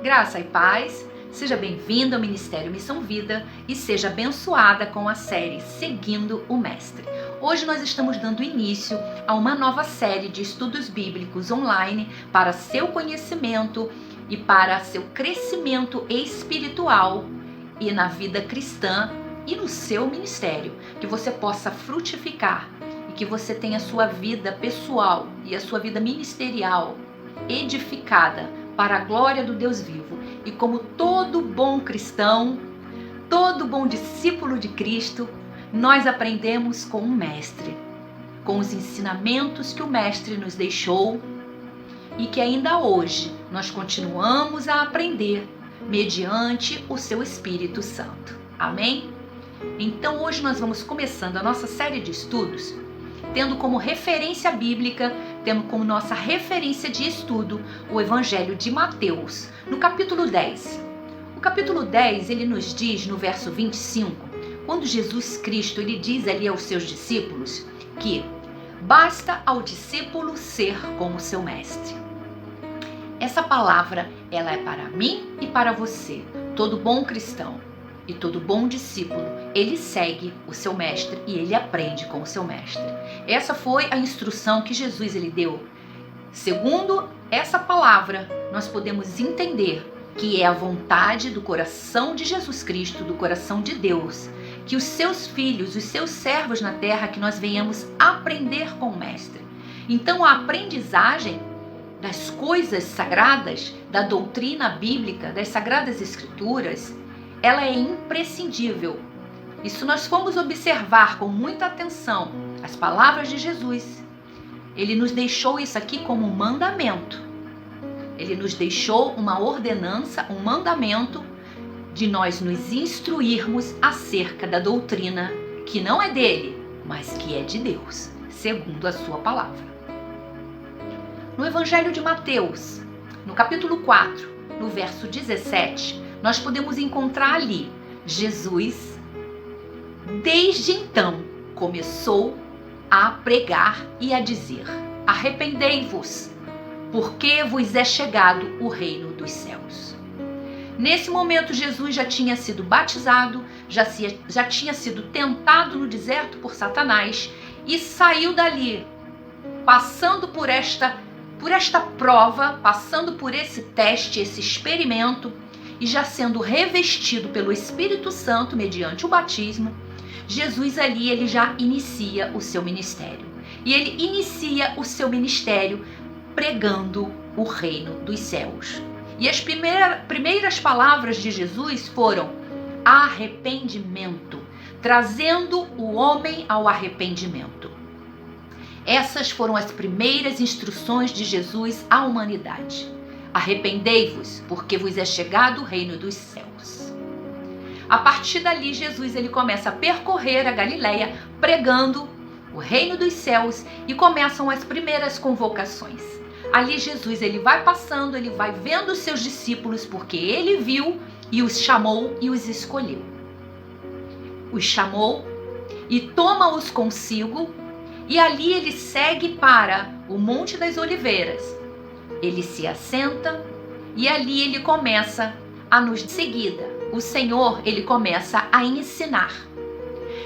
Graça e paz, seja bem-vindo ao Ministério Missão Vida e seja abençoada com a série Seguindo o Mestre. Hoje nós estamos dando início a uma nova série de estudos bíblicos online para seu conhecimento e para seu crescimento espiritual e na vida cristã e no seu ministério, que você possa frutificar e que você tenha a sua vida pessoal e a sua vida ministerial edificada para a glória do Deus vivo. E como todo bom cristão, todo bom discípulo de Cristo, nós aprendemos com o Mestre, com os ensinamentos que o Mestre nos deixou e que ainda hoje nós continuamos a aprender mediante o seu Espírito Santo. Amém? Então hoje nós vamos começando a nossa série de estudos tendo como referência bíblica, tendo como nossa referência de estudo o Evangelho de Mateus, no capítulo 10. O capítulo 10, ele nos diz no verso 25, quando Jesus Cristo ele diz ali aos seus discípulos que basta ao discípulo ser como seu mestre. Essa palavra, ela é para mim e para você, todo bom cristão. E todo bom discípulo, ele segue o seu mestre e ele aprende com o seu mestre. Essa foi a instrução que Jesus ele deu. Segundo essa palavra, nós podemos entender que é a vontade do coração de Jesus Cristo, do coração de Deus, que os seus filhos, os seus servos na terra, que nós venhamos aprender com o mestre. Então a aprendizagem das coisas sagradas, da doutrina bíblica, das sagradas escrituras, ela é imprescindível. E se nós formos observar com muita atenção as palavras de Jesus, ele nos deixou isso aqui como um mandamento. Ele nos deixou uma ordenança, um mandamento de nós nos instruirmos acerca da doutrina que não é dele, mas que é de Deus, segundo a sua palavra. No Evangelho de Mateus, no capítulo 4, no verso 17, nós podemos encontrar ali Jesus, desde então, começou a pregar e a dizer: arrependei-vos, porque vos é chegado o reino dos céus. Nesse momento, Jesus já tinha sido batizado, já tinha sido tentado no deserto por Satanás e saiu dali, passando por esta prova, passando por esse teste, esse experimento, e já sendo revestido pelo Espírito Santo mediante o batismo, Jesus ali ele já inicia o seu ministério. E ele inicia o seu ministério pregando o reino dos céus. E as primeiras palavras de Jesus foram arrependimento, trazendo o homem ao arrependimento. Essas foram as primeiras instruções de Jesus à humanidade. Arrependei-vos, porque vos é chegado o reino dos céus. A partir dali, Jesus ele começa a percorrer a Galileia, pregando o reino dos céus, e começam as primeiras convocações. Ali Jesus ele vai passando, ele vai vendo os seus discípulos, porque ele viu e os chamou e os escolheu. Os chamou e toma-os consigo, e ali ele segue para o Monte das Oliveiras. Ele se assenta e ali ele começa a nos seguida. O Senhor, ele começa a ensinar.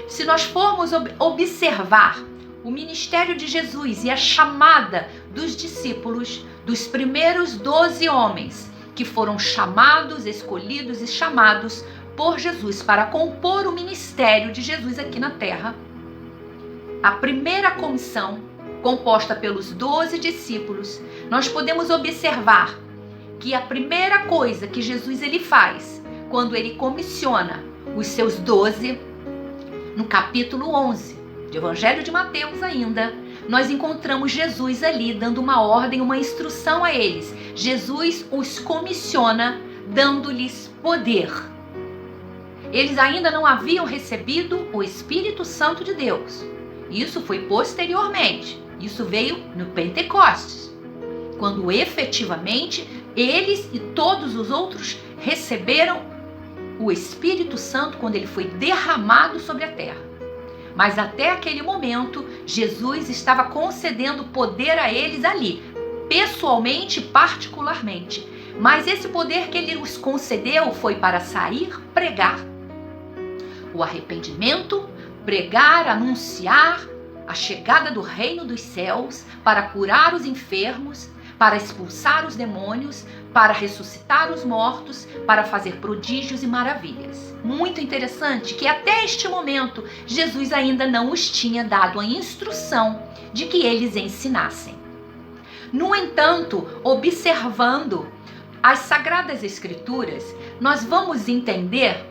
Se nós formos observar o ministério de Jesus e a chamada dos discípulos, dos primeiros 12 homens que foram chamados, escolhidos e chamados por Jesus para compor o ministério de Jesus aqui na terra, a primeira comissão, composta pelos 12 discípulos, nós podemos observar que a primeira coisa que Jesus ele faz, quando ele comissiona os seus 12, no capítulo 11 do Evangelho de Mateus ainda, nós encontramos Jesus ali dando uma ordem, uma instrução a eles. Jesus os comissiona, dando-lhes poder. Eles ainda não haviam recebido o Espírito Santo de Deus. Isso foi posteriormente. Isso veio no Pentecostes, quando efetivamente eles e todos os outros receberam o Espírito Santo quando ele foi derramado sobre a terra. Mas até aquele momento, Jesus estava concedendo poder a eles ali, pessoalmente, particularmente. Mas esse poder que ele os concedeu foi para sair, pregar o arrependimento, pregar, anunciar a chegada do reino dos céus, para curar os enfermos, para expulsar os demônios, para ressuscitar os mortos, para fazer prodígios e maravilhas. Muito interessante que até este momento Jesus ainda não os tinha dado a instrução de que eles ensinassem. No entanto, observando as Sagradas Escrituras, nós vamos entender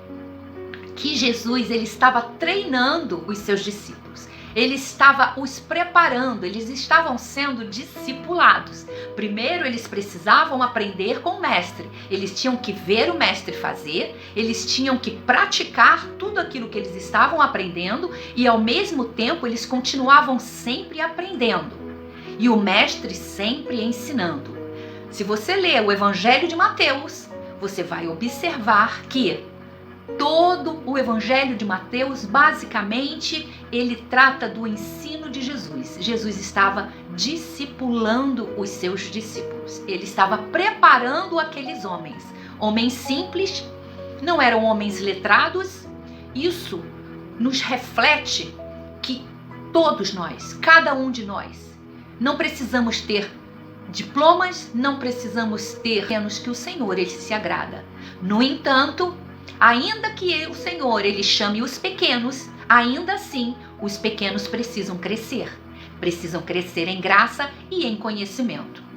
que Jesus ele estava treinando os seus discípulos. Ele estava os preparando, eles estavam sendo discipulados. Primeiro, eles precisavam aprender com o mestre. Eles tinham que ver o mestre fazer, eles tinham que praticar tudo aquilo que eles estavam aprendendo e, ao mesmo tempo, eles continuavam sempre aprendendo. E o mestre sempre ensinando. Se você ler o Evangelho de Mateus, você vai observar que todo o Evangelho de Mateus, basicamente, ele trata do ensino de Jesus. Jesus estava discipulando os seus discípulos. Ele estava preparando aqueles homens. Homens simples, não eram homens letrados. Isso nos reflete que todos nós, cada um de nós, não precisamos ter diplomas, não precisamos ter menos que o Senhor, ele se agrada. No entanto, ainda que o Senhor ele chame os pequenos, ainda assim os pequenos precisam crescer em graça e em conhecimento.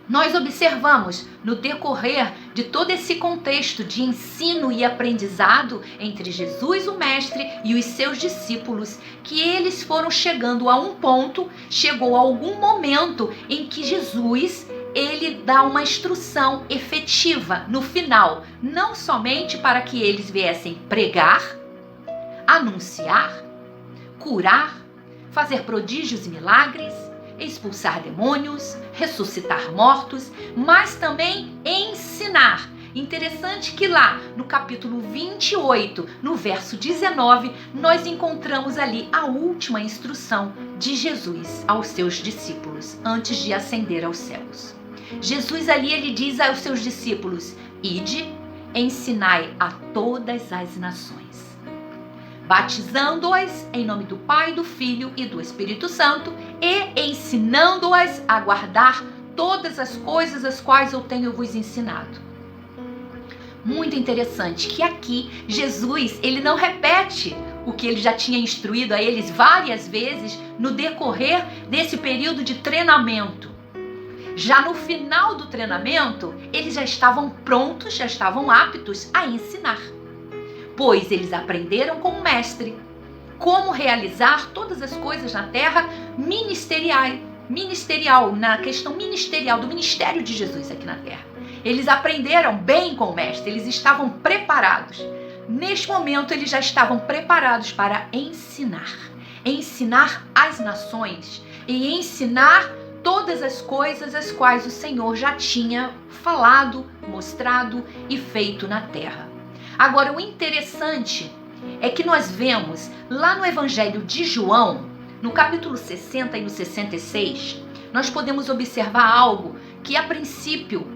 Nós observamos no decorrer de todo esse contexto de ensino e aprendizado entre Jesus, o Mestre, e os seus discípulos, que eles foram chegando a um ponto, chegou a algum momento em que Jesus ele dá uma instrução efetiva no final, não somente para que eles viessem pregar, anunciar, curar, fazer prodígios e milagres, expulsar demônios, ressuscitar mortos, mas também ensinar. Interessante que lá no capítulo 28, no verso 19, nós encontramos ali a última instrução de Jesus aos seus discípulos antes de ascender aos céus. Jesus ali ele diz aos seus discípulos: ide, ensinai a todas as nações, batizando-as em nome do Pai, do Filho e do Espírito Santo e ensinando-as a guardar todas as coisas as quais eu tenho vos ensinado. Muito interessante que aqui Jesus ele não repete o que ele já tinha instruído a eles várias vezes no decorrer desse período de treinamento. Já no final do treinamento, eles já estavam prontos, já estavam aptos a ensinar. Pois eles aprenderam com o mestre como realizar todas as coisas na terra ministerial, na questão ministerial, do ministério de Jesus aqui na terra. Eles aprenderam bem com o mestre, eles estavam preparados. Neste momento, eles já estavam preparados para ensinar as nações e ensinar todas as coisas as quais o Senhor já tinha falado, mostrado e feito na terra. Agora, o interessante é que nós vemos lá no Evangelho de João, no capítulo 60 e no 66, nós podemos observar algo que a princípio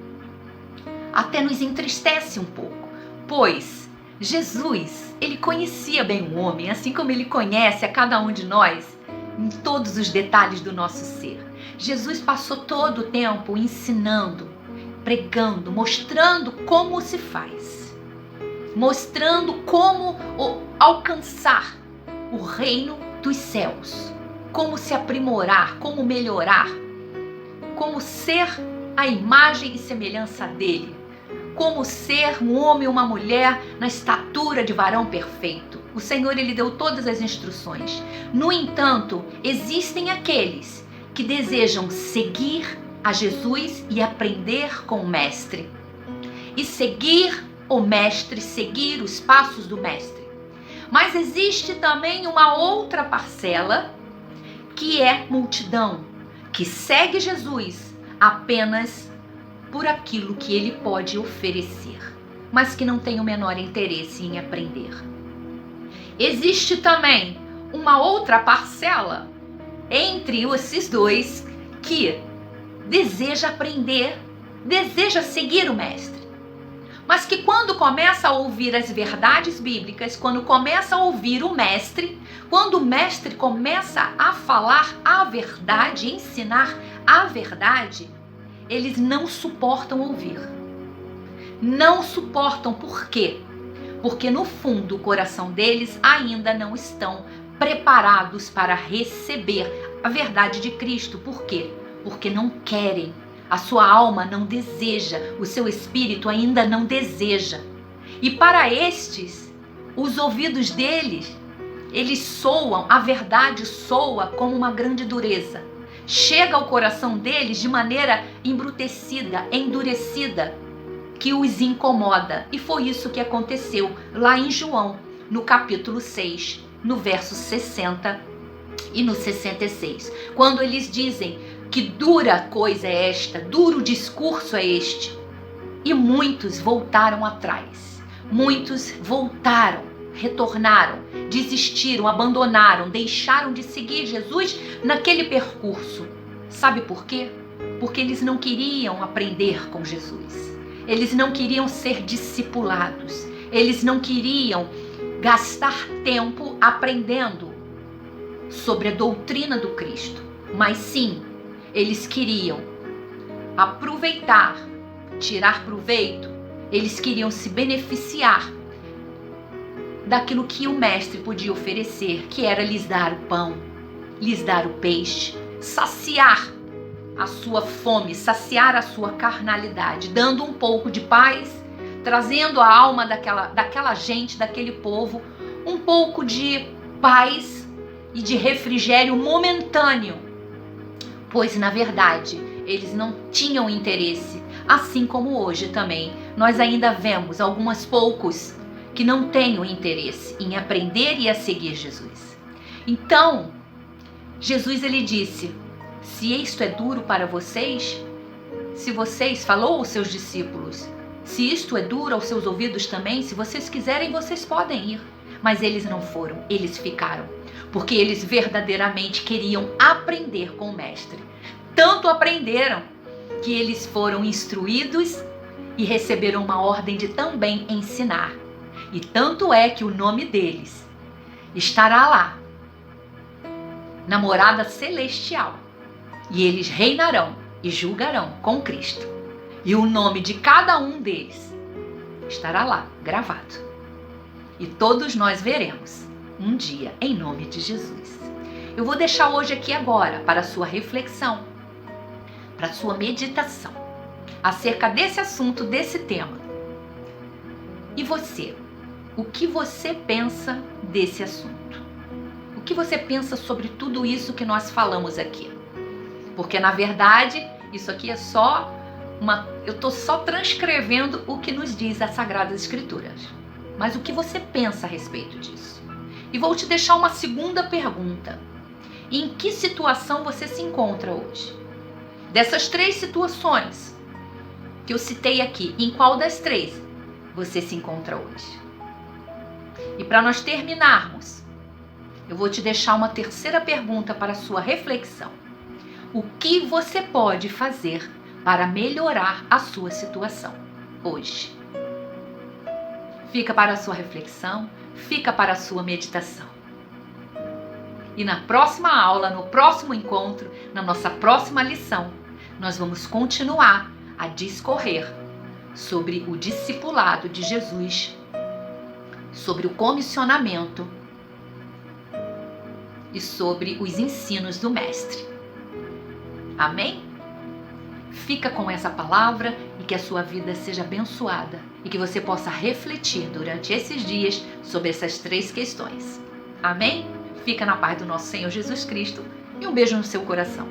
até nos entristece um pouco, pois Jesus, ele conhecia bem o homem, assim como ele conhece a cada um de nós em todos os detalhes do nosso ser. Jesus passou todo o tempo ensinando, pregando, mostrando como se faz, mostrando como alcançar o reino dos céus, como se aprimorar, como melhorar, como ser a imagem e semelhança dele, como ser um homem e uma mulher na estatura de varão perfeito. O Senhor ele deu todas as instruções. No entanto, existem aqueles que desejam seguir a Jesus e aprender com o Mestre. E seguir o Mestre, seguir os passos do Mestre. Mas existe também uma outra parcela, que é multidão, que segue Jesus apenas por aquilo que ele pode oferecer, mas que não tem o menor interesse em aprender. Existe também uma outra parcela entre esses dois que deseja aprender, deseja seguir o Mestre, mas que quando começa a ouvir as verdades bíblicas, quando começa a ouvir o Mestre, quando o Mestre começa a falar a verdade, ensinar a verdade, eles não suportam ouvir. Não suportam, por quê? Porque no fundo o coração deles ainda não estão preparados para receber a verdade de Cristo. Por quê? Porque não querem. A sua alma não deseja, o seu espírito ainda não deseja. E para estes, os ouvidos deles, eles soam, a verdade soa como uma grande dureza. Chega ao coração deles de maneira embrutecida, endurecida, que os incomoda. E foi isso que aconteceu lá em João, no capítulo 6, no verso 60 e no 66. Quando eles dizem que dura coisa é esta, duro discurso é este. E muitos voltaram atrás. Muitos voltaram, retornaram, desistiram, abandonaram, deixaram de seguir Jesus naquele percurso. Sabe por quê? Porque eles não queriam aprender com Jesus. Eles não queriam ser discipulados. Eles não queriam gastar tempo aprendendo sobre a doutrina do Cristo. Mas sim, eles queriam aproveitar, tirar proveito. Eles queriam se beneficiar daquilo que o Mestre podia oferecer, que era lhes dar o pão, lhes dar o peixe, saciar a sua fome, saciar a sua carnalidade, dando um pouco de paz, trazendo a alma daquela gente, daquele povo, um pouco de paz e de refrigério momentâneo, pois na verdade eles não tinham interesse, assim como hoje também nós ainda vemos alguns poucos que não têm o interesse em aprender e a seguir Jesus. Então, Jesus ele disse: se isto é duro para vocês, se vocês, falou aos seus discípulos, se isto é duro aos seus ouvidos também, se vocês quiserem, vocês podem ir. Mas eles não foram, eles ficaram, porque eles verdadeiramente queriam aprender com o Mestre. Tanto aprenderam que eles foram instruídos e receberam uma ordem de também ensinar. E tanto é que o nome deles estará lá, na morada celestial. E eles reinarão e julgarão com Cristo. E o nome de cada um deles estará lá, gravado. E todos nós veremos um dia, em nome de Jesus. Eu vou deixar hoje aqui agora para a sua reflexão, para a sua meditação, acerca desse assunto, desse tema. E você? O que você pensa desse assunto? O que você pensa sobre tudo isso que nós falamos aqui? Porque, na verdade, isso aqui é só eu estou só transcrevendo o que nos diz as Sagradas Escrituras. Mas o que você pensa a respeito disso? E vou te deixar uma segunda pergunta. Em que situação você se encontra hoje? Dessas 3 situações que eu citei aqui, em qual das 3 você se encontra hoje? E para nós terminarmos, eu vou te deixar uma terceira pergunta para a sua reflexão. O que você pode fazer para melhorar a sua situação hoje? Fica para a sua reflexão, fica para a sua meditação. E na próxima aula, no próximo encontro, na nossa próxima lição, nós vamos continuar a discorrer sobre o discipulado de Jesus, sobre o comissionamento e sobre os ensinos do Mestre. Amém? Fica com essa palavra e que a sua vida seja abençoada e que você possa refletir durante esses dias sobre essas 3 questões. Amém? Fica na paz do nosso Senhor Jesus Cristo e um beijo no seu coração.